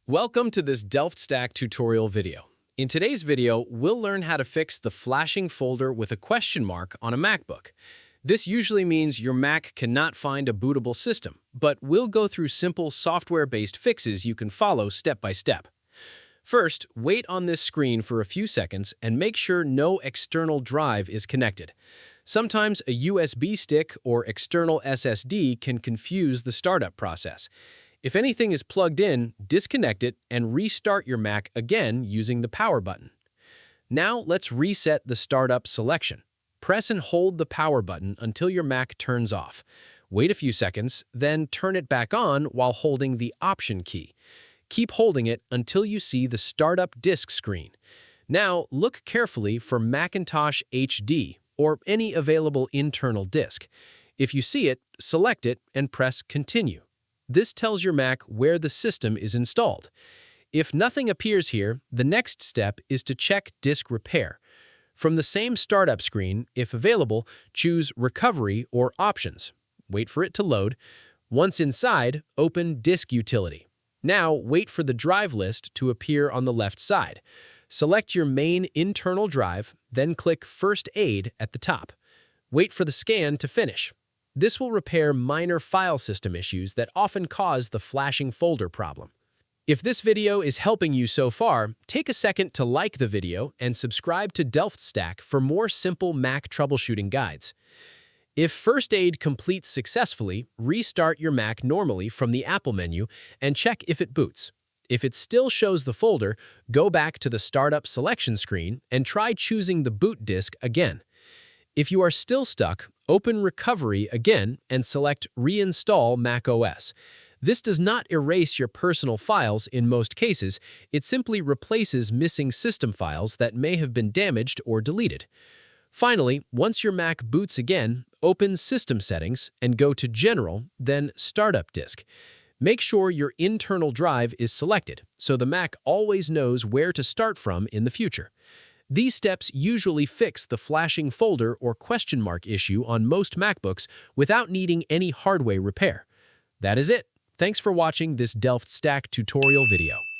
Welcome to this Delft Stack tutorial video. In today's video, we'll learn how to fix the flashing folder with a question mark on a MacBook. This usually means your Mac cannot find a bootable system, but we'll go through simple software-based fixes you can follow step by step. First, wait on this screen for a few seconds and make sure no external drive is connected. Sometimes a USB stick or external SSD can confuse the startup process. If anything is plugged in, disconnect it and restart your Mac again using the power button. Now let's reset the startup selection. Press and hold the power button until your Mac turns off. Wait a few seconds, then turn it back on while holding the Option key. Keep holding it until you see the startup disk screen. Now look carefully for Macintosh HD or any available internal disk. If you see it, select it and press Continue. This tells your Mac where the system is installed. If nothing appears here, the next step is to check disk repair. From the same startup screen, if available, choose Recovery or Options. Wait for it to load. Once inside, open Disk Utility. Now, wait for the drive list to appear on the left side. Select your main internal drive, then click First Aid at the top. Wait for the scan to finish. This will repair minor file system issues that often cause the flashing folder problem. If this video is helping you so far, take a second to like the video and subscribe to Delft Stack for more simple Mac troubleshooting guides. If First Aid completes successfully, restart your Mac normally from the Apple menu and check if it boots. If it still shows the folder, go back to the Startup selection screen and try choosing the boot disk again. If you are still stuck, open Recovery again and select Reinstall macOS. This does not erase your personal files in most cases, it simply replaces missing system files that may have been damaged or deleted. Finally, once your Mac boots again, open System Settings and go to General, then Startup Disk. Make sure your internal drive is selected so the Mac always knows where to start from in the future. These steps usually fix the flashing folder or question mark issue on most MacBooks without needing any hardware repair. That is it. Thanks for watching this Delft Stack tutorial video.